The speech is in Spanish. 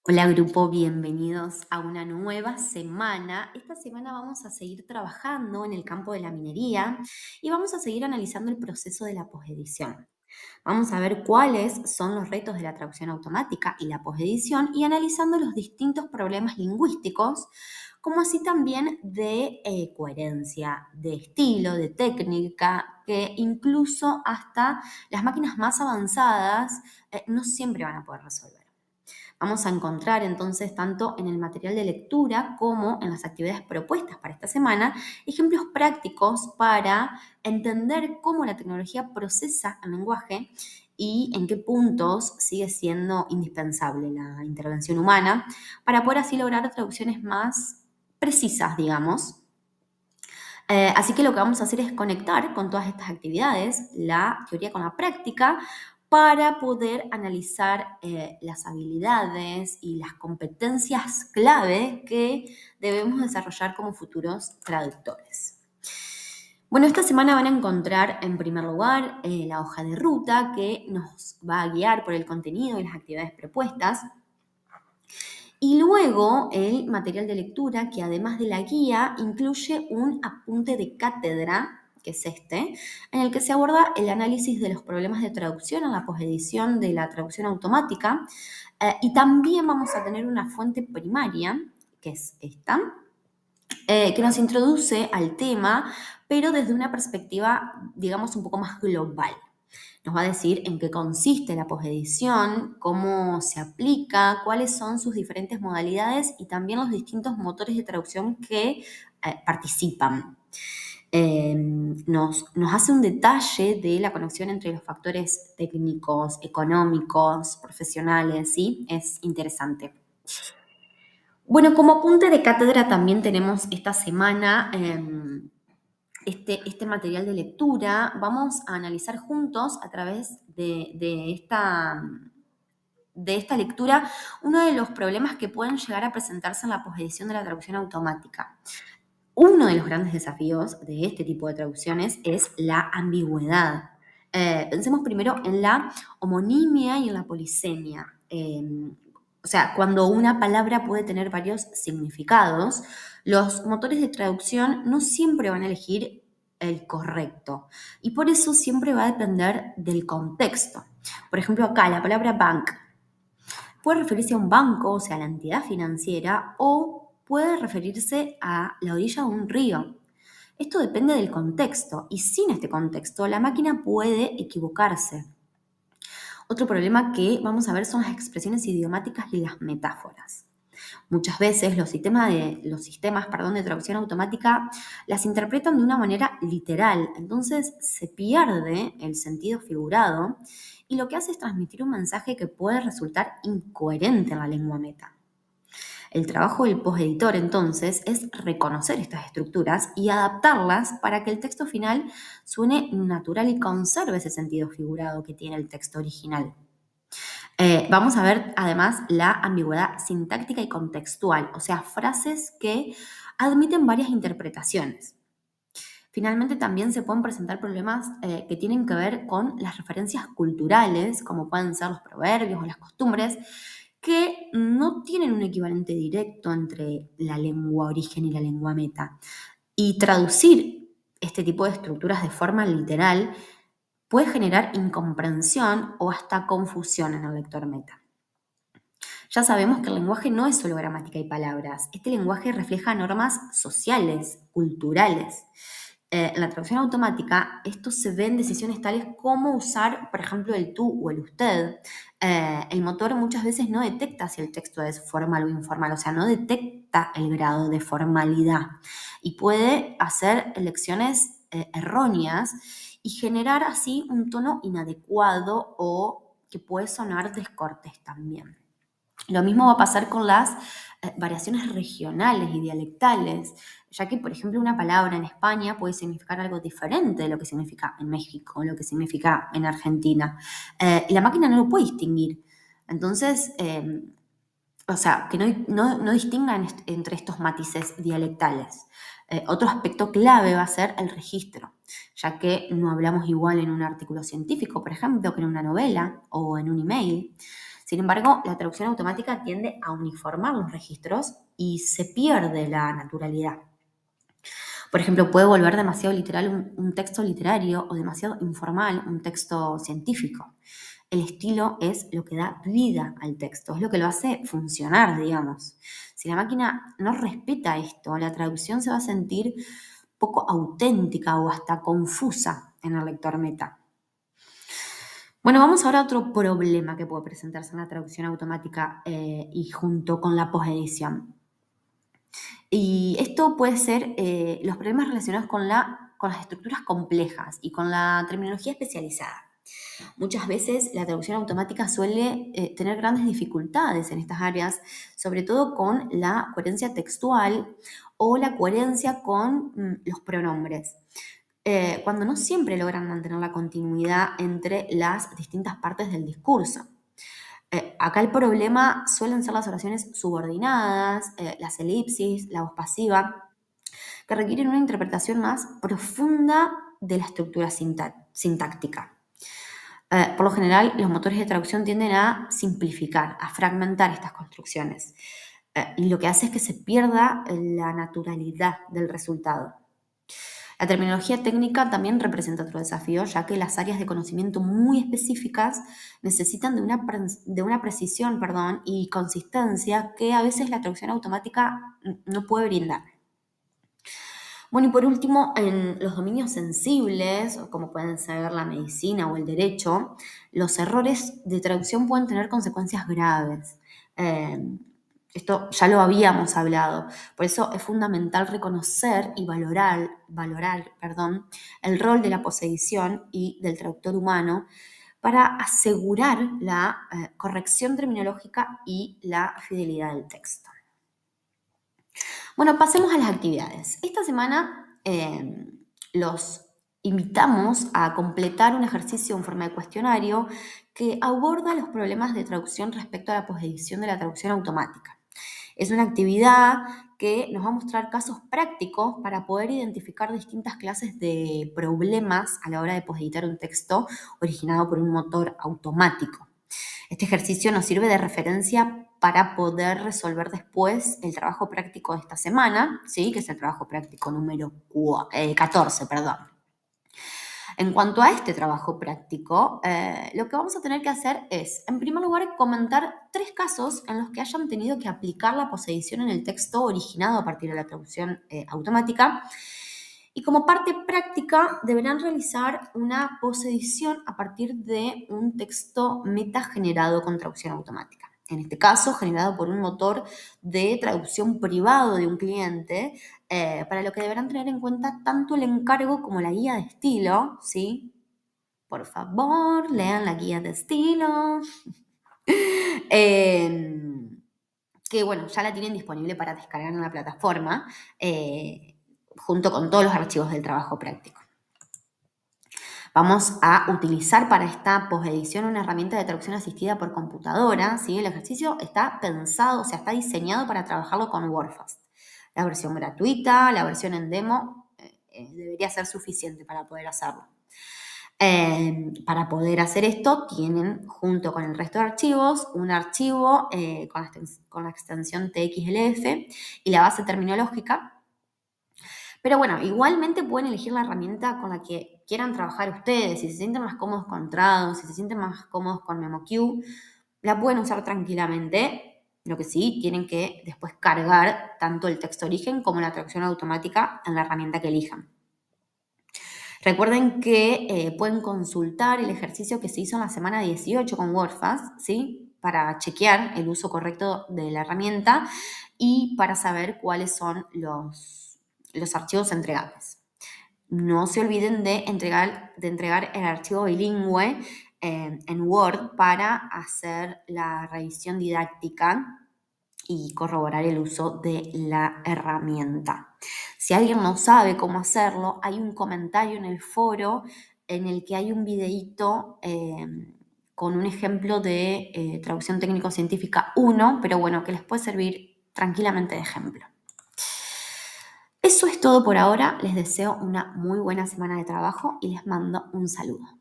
Hola grupo, bienvenidos a una nueva semana. Esta semana vamos a seguir trabajando en el campo de la minería y vamos a seguir analizando el proceso de la posedición. Vamos a ver cuáles son los retos de la traducción automática y la posedición y analizando los distintos problemas lingüísticos, como así también de coherencia, de estilo, de técnica, que incluso hasta las máquinas más avanzadas no siempre van a poder resolver. Vamos a encontrar entonces tanto en el material de lectura como en las actividades propuestas para esta semana ejemplos prácticos para entender cómo la tecnología procesa el lenguaje y en qué puntos sigue siendo indispensable la intervención humana para poder así lograr traducciones más precisas, digamos. Así que lo que vamos a hacer es conectar con todas estas actividades la teoría con la práctica para poder analizar las habilidades y las competencias clave que debemos desarrollar como futuros traductores. Bueno, esta semana van a encontrar en primer lugar la hoja de ruta que nos va a guiar por el contenido y las actividades propuestas. Y luego el material de lectura, que además de la guía, incluye un apunte de cátedra, que es este, en el que se aborda el análisis de los problemas de traducción en la posedición de la traducción automática. Y también vamos a tener una fuente primaria, que es esta, que nos introduce al tema, pero desde una perspectiva, digamos, un poco más global. Nos va a decir en qué consiste la posedición, cómo se aplica, cuáles son sus diferentes modalidades y también los distintos motores de traducción que participan. Nos hace un detalle de la conexión entre los factores técnicos, económicos, profesionales, ¿sí? Es interesante. Bueno, como apunte de cátedra también tenemos esta semana este material de lectura. Vamos a analizar juntos a través de esta lectura uno de los problemas que pueden llegar a presentarse en la posedición de la traducción automática. Uno de los grandes desafíos de este tipo de traducciones es la ambigüedad. Pensemos primero en la homonimia y en la polisemia. O sea, cuando una palabra puede tener varios significados, los motores de traducción no siempre van a elegir el correcto y por eso siempre va a depender del contexto. Por ejemplo, acá la palabra bank puede referirse a un banco, o sea, a la entidad financiera, o puede referirse a la orilla de un río. Esto depende del contexto y sin este contexto la máquina puede equivocarse. Otro problema que vamos a ver son las expresiones idiomáticas y las metáforas. Muchas veces los sistemas de traducción automática las interpretan de una manera literal, entonces se pierde el sentido figurado y lo que hace es transmitir un mensaje que puede resultar incoherente en la lengua meta. El trabajo del posteditor, entonces, es reconocer estas estructuras y adaptarlas para que el texto final suene natural y conserve ese sentido figurado que tiene el texto original. Vamos a ver además la ambigüedad sintáctica y contextual, o sea, frases que admiten varias interpretaciones. Finalmente, también se pueden presentar problemas que tienen que ver con las referencias culturales, como pueden ser los proverbios o las costumbres, que no tienen un equivalente directo entre la lengua origen y la lengua meta. Y traducir este tipo de estructuras de forma literal puede generar incomprensión o hasta confusión en el lector meta. Ya sabemos que el lenguaje no es solo gramática y palabras. Este lenguaje refleja normas sociales, culturales. En la traducción automática, esto se ve en decisiones tales como usar, por ejemplo, el tú o el usted. El motor muchas veces no detecta si el texto es formal o informal, o sea, no detecta el grado de formalidad y puede hacer elecciones erróneas y generar así un tono inadecuado o que puede sonar descortés también. Lo mismo va a pasar con las variaciones regionales y dialectales, ya que, por ejemplo, una palabra en España puede significar algo diferente de lo que significa en México, o lo que significa en Argentina. Y la máquina no lo puede distinguir. Entonces, o sea, que no distingan entre estos matices dialectales. Otro aspecto clave va a ser el registro, ya que no hablamos igual en un artículo científico, por ejemplo, que en una novela o en un email. Sin embargo, la traducción automática tiende a uniformar los registros y se pierde la naturalidad. Por ejemplo, puede volver demasiado literal un texto literario o demasiado informal un texto científico. El estilo es lo que da vida al texto, es lo que lo hace funcionar, digamos. Si la máquina no respeta esto, la traducción se va a sentir poco auténtica o hasta confusa en el lector meta. Bueno, vamos ahora a otro problema que puede presentarse en la traducción automática y junto con la posedición. Y esto puede ser los problemas relacionados con las estructuras complejas y con la terminología especializada. Muchas veces la traducción automática suele tener grandes dificultades en estas áreas, sobre todo con la coherencia textual o la coherencia con los pronombres. Cuando no siempre logran mantener la continuidad entre las distintas partes del discurso. Acá el problema suelen ser las oraciones subordinadas, las elipsis, la voz pasiva, que requieren una interpretación más profunda de la estructura sintáctica. Por lo general, los motores de traducción tienden a simplificar, a fragmentar estas construcciones. Y lo que hace es que se pierda la naturalidad del resultado. La terminología técnica también representa otro desafío, ya que las áreas de conocimiento muy específicas necesitan de una precisión, y consistencia que a veces la traducción automática no puede brindar. Bueno, y por último, en los dominios sensibles, como pueden ser la medicina o el derecho, los errores de traducción pueden tener consecuencias graves. Esto ya lo habíamos hablado. Por eso es fundamental reconocer y valorar, el rol de la posedición y del traductor humano para asegurar la corrección terminológica y la fidelidad del texto. Bueno, pasemos a las actividades. Esta semana los invitamos a completar un ejercicio en forma de cuestionario que aborda los problemas de traducción respecto a la posedición de la traducción automática. Es una actividad que nos va a mostrar casos prácticos para poder identificar distintas clases de problemas a la hora de poseditar un texto originado por un motor automático. Este ejercicio nos sirve de referencia para poder resolver después el trabajo práctico de esta semana, ¿sí? Que es el trabajo práctico número 14. En cuanto a este trabajo práctico, lo que vamos a tener que hacer es, en primer lugar, comentar 3 casos en los que hayan tenido que aplicar la posedición en el texto originado a partir de la traducción automática. Y como parte práctica, deberán realizar una posedición a partir de un texto meta generado con traducción automática. En este caso, generado por un motor de traducción privado de un cliente, para lo que deberán tener en cuenta tanto el encargo como la guía de estilo, ¿sí? Por favor, lean la guía de estilo. Que bueno, ya la tienen disponible para descargar en la plataforma, junto con todos los archivos del trabajo práctico. Vamos a utilizar para esta posedición una herramienta de traducción asistida por computadora, ¿sí? El ejercicio está pensado, está diseñado para trabajarlo con WordFast. La versión gratuita, la versión en demo, debería ser suficiente para poder hacerlo. Para poder hacer esto, tienen junto con el resto de archivos un archivo con la extensión TXLF y la base terminológica. Pero bueno, igualmente pueden elegir la herramienta con la que quieran trabajar ustedes. Si se sienten más cómodos con Trado, si se sienten más cómodos con MemoQ, la pueden usar tranquilamente. Lo que sí, tienen que después cargar tanto el texto origen como la traducción automática en la herramienta que elijan. Recuerden que pueden consultar el ejercicio que se hizo en la semana 18 con WordFast, ¿sí? Para chequear el uso correcto de la herramienta y para saber cuáles son los archivos entregables. No se olviden de entregar el archivo bilingüe en Word para hacer la revisión didáctica y corroborar el uso de la herramienta. Si alguien no sabe cómo hacerlo, hay un comentario en el foro en el que hay un videíto con un ejemplo de traducción técnico-científica 1, pero bueno, que les puede servir tranquilamente de ejemplo. Eso es todo por ahora. Les deseo una muy buena semana de trabajo y les mando un saludo.